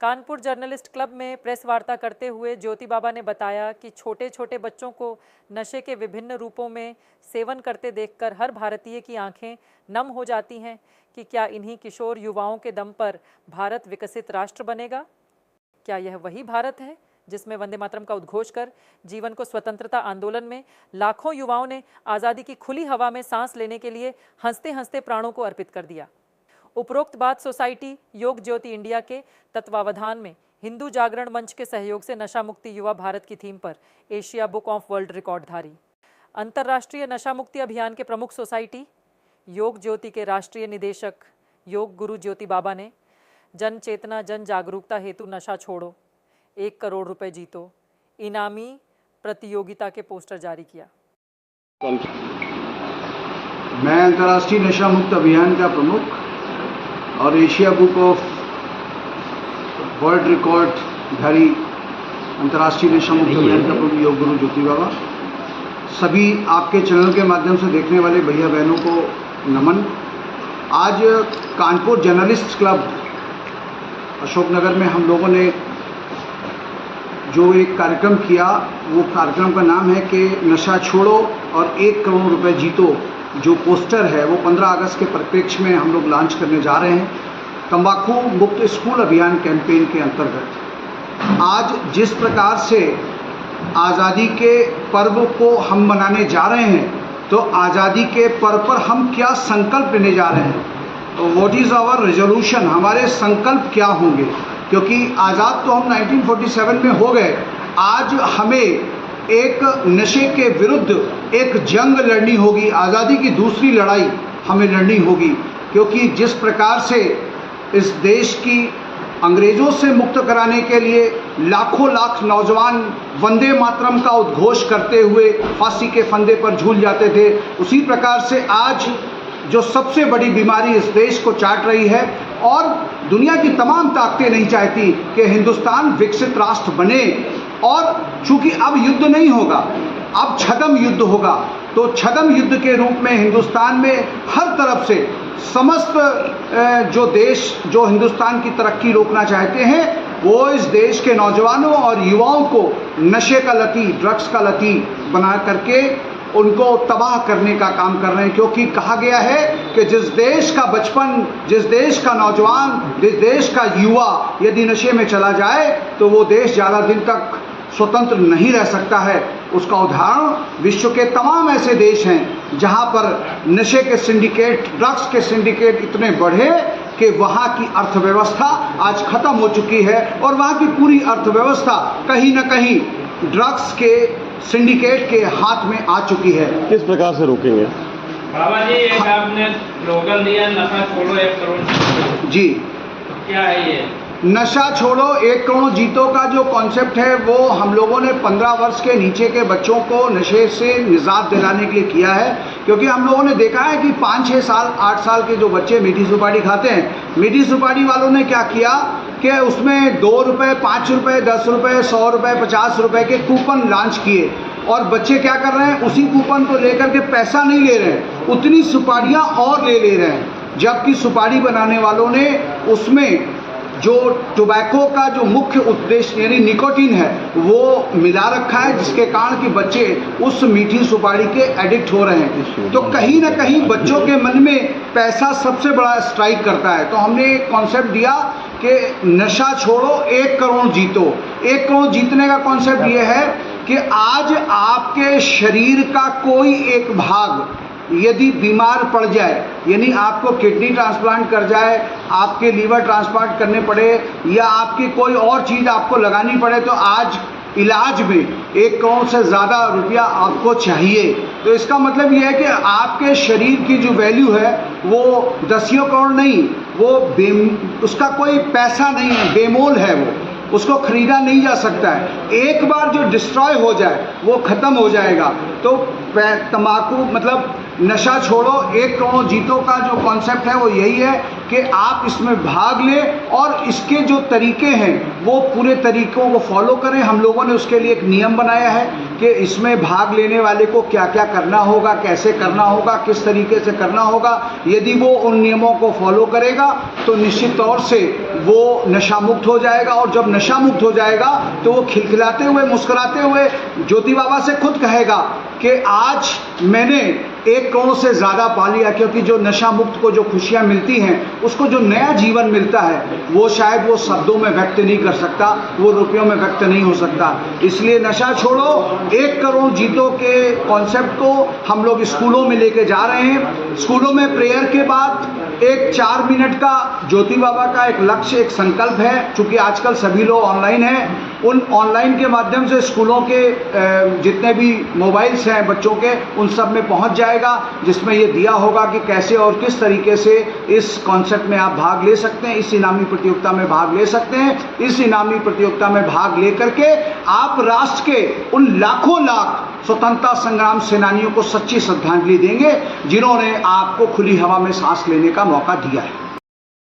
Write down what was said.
Kanpur journalist club में press वार्ता करते हुए ज्योति बाबा ने बताया कि छोटे छोटे बच्चों को नशे के विभिन्न रूपों में सेवन करते देखकर हर भारतीय की आंखें नम हो जाती हैं कि क्या इन्हीं किशोर युवाओं के दम पर भारत विकसित राष्ट्र बनेगा? क्या यह वही भारत है जिसमें वंदे मातरम का उद्घोष कर जीवन को स्वतंत्रता आंदोलन में लाखों युवाओं ने आज़ादी की खुली हवा में सांस लेने के लिए हंसते हंसते प्राणों को अर्पित कर दिया? उपरोक्त बात सोसाइटी योग ज्योति इंडिया के तत्वावधान में हिंदू जागरण मंच के सहयोग से नशा मुक्ति युवा भारत की थीम पर एशिया बुक ऑफ वर्ल्ड रिकॉर्डधारी अंतर्राष्ट्रीय नशा मुक्ति अभियान के प्रमुख सोसाइटी योग ज्योति के राष्ट्रीय निदेशक योग गुरु ज्योति बाबा ने जन चेतना जन जागरूकता हेतु नशा छोड़ो 1 करोड़ रुपए जीतो इनामी प्रतियोगिता के पोस्टर जारी किया। मैं अंतर्राष्ट्रीय नशा मुक्त अभियान का प्रमुख और Asia book of world record धारी अंतर्राष्ट्रीय नशा मुक्त अभियान का प्रमुख योग गुरु ज्योति बाबा, सभी आपके चैनल के माध्यम से देखने वाले भैया बहनों को नमन। आज कानपुर जर्नलिस्ट क्लब अशोकनगर में हम लोगों ने जो एक कार्यक्रम किया, वो कार्यक्रम का नाम है कि नशा छोड़ो और 1 करोड़ रुपए जीतो। जो पोस्टर है वो 15 अगस्त के परिप्रेक्ष्य में हम लोग लॉन्च करने जा रहे हैं तंबाकू मुक्त स्कूल अभियान कैंपेन के अंतर्गत। आज जिस प्रकार से आज़ादी के पर्व को हम मनाने जा रहे हैं, तो आज़ादी के पर्व पर हम क्या संकल्प लेने जा रहे हैं, तो व्हाट इज़ आवर रेजोल्यूशन, हमारे संकल्प क्या होंगे, क्योंकि आज़ाद तो हम 1947 में हो गए। आज हमें एक नशे के विरुद्ध एक जंग लड़नी होगी, आज़ादी की दूसरी लड़ाई हमें लड़नी होगी, क्योंकि जिस प्रकार से इस देश की अंग्रेज़ों से मुक्त कराने के लिए लाखों लाख नौजवान वंदे मातरम का उद्घोष करते हुए फांसी के फंदे पर झूल जाते थे, उसी प्रकार से आज जो सबसे बड़ी बीमारी इस देश को चाट रही है और दुनिया की तमाम ताकतें नहीं चाहती कि हिंदुस्तान विकसित राष्ट्र बने, और चूंकि अब युद्ध नहीं होगा, अब छद्म युद्ध होगा, तो छद्म युद्ध के रूप में हिंदुस्तान में हर तरफ से समस्त जो देश जो हिंदुस्तान की तरक्की रोकना चाहते हैं, वो इस देश के नौजवानों और युवाओं को नशे का लती, ड्रग्स का लती बना करके उनको तबाह करने का काम कर रहे हैं। क्योंकि कहा गया है कि जिस देश का बचपन, जिस देश का नौजवान, जिस देश का युवा यदि नशे में चला जाए तो वो देश ज़्यादा दिन तक स्वतंत्र नहीं रह सकता है। उसका उदाहरण विश्व के तमाम ऐसे देश हैं जहां पर नशे के सिंडिकेट, ड्रग्स के सिंडिकेट इतने बढ़े कि वहां की अर्थव्यवस्था आज खत्म हो चुकी है और वहां की पूरी अर्थव्यवस्था कहीं न कहीं ड्रग्स के सिंडिकेट के हाथ में आ चुकी है। किस प्रकार से रोकेंगे? बाबा जी, एक आपने स्लोगन दिया नशा छोड़ो 1 करोड़ जी, क्या है ये? नशा छोड़ो 1 करोड़ जीतो का जो कॉन्सेप्ट है वो हम लोगों ने 15 वर्ष के नीचे के बच्चों को नशे से निजात दिलाने के लिए किया है। क्योंकि हम लोगों ने देखा है कि 5-6 साल 8 साल के जो बच्चे मीठी सुपारी खाते हैं, मीठी सुपारी वालों ने क्या किया कि उसमें 2 रुपये, 5 रुपये, 10 रुपये, 100 रुपये, 50 रुपये के कूपन लॉन्च किए, और बच्चे क्या कर रहे हैं, उसी कूपन को लेकर के पैसा नहीं ले रहे हैं, उतनी सुपारियाँ और ले रहे हैं। जबकि सुपारी बनाने वालों ने उसमें जो टोबैको का जो मुख्य उद्देश्य यानी निकोटीन है वो मिला रखा है, जिसके कारण कि बच्चे उस मीठी सुपारी के एडिक्ट हो रहे हैं। तो कहीं ना कहीं बच्चों के मन में पैसा सबसे बड़ा स्ट्राइक करता है। तो हमने एक कॉन्सेप्ट दिया कि नशा छोड़ो 1 करोड़ जीतो। 1 करोड़ जीतने का कॉन्सेप्ट ये है कि आज आपके शरीर का कोई एक भाग यदि बीमार पड़ जाए, यानी आपको किडनी ट्रांसप्लांट कर जाए, आपके लीवर ट्रांसप्लांट करने पड़े या आपकी कोई और चीज़ आपको लगानी पड़े, तो आज इलाज में 1 करोड़ से ज़्यादा रुपया आपको चाहिए। तो इसका मतलब यह है कि आपके शरीर की जो वैल्यू है वो 10 करोड़ नहीं, वो उसका कोई पैसा नहीं है, बेमोल है, वो उसको खरीदा नहीं जा सकता है। एक बार जो डिस्ट्रॉय हो जाए वो ख़त्म हो जाएगा। तो तंबाकू मतलब नशा छोड़ो 1 करोड़ जीतो का जो कॉन्सेप्ट है वो यही है कि आप इसमें भाग लें और इसके जो तरीके हैं वो पूरे तरीकों को फॉलो करें। हम लोगों ने उसके लिए एक नियम बनाया है कि इसमें भाग लेने वाले को क्या क्या करना होगा, कैसे करना होगा, किस तरीके से करना होगा। यदि वो उन नियमों को फॉलो करेगा तो निश्चित तौर से वो नशा मुक्त हो जाएगा, और जब नशा मुक्त हो जाएगा तो वो खिलखिलाते हुए, मुस्कुराते हुए ज्योति बाबा से खुद कहेगा कि आज मैंने 1 करोड़ से ज़्यादा पा लिया, क्योंकि जो नशा मुक्त को जो खुशियाँ मिलती हैं, उसको जो नया जीवन मिलता है, वो शायद वो शब्दों में व्यक्त नहीं कर सकता, वो रुपयों में व्यक्त नहीं हो सकता। इसलिए नशा छोड़ो 1 करोड़ जीतो के कॉन्सेप्ट को हम लोग स्कूलों में लेके जा रहे हैं। स्कूलों में प्रेयर के बाद एक 4 मिनट का ज्योति बाबा का एक लक्ष्य, एक संकल्प है। चूँकि आजकल सभी लोग ऑनलाइन हैं, उन ऑनलाइन के माध्यम से स्कूलों के जितने भी मोबाइल्स हैं बच्चों के, उन सब में पहुंच जाएगा, जिसमें ये दिया होगा कि कैसे और किस तरीके से इस कॉन्सेप्ट में आप भाग ले सकते हैं, इस इनामी प्रतियोगिता में भाग ले सकते हैं। इस इनामी प्रतियोगिता में भाग ले करके आप राष्ट्र के उन लाखों लाख स्वतंत्रता संग्राम सेनानियों को सच्ची श्रद्धांजलि देंगे जिन्होंने आपको खुली हवा में सांस लेने का मौका दिया है।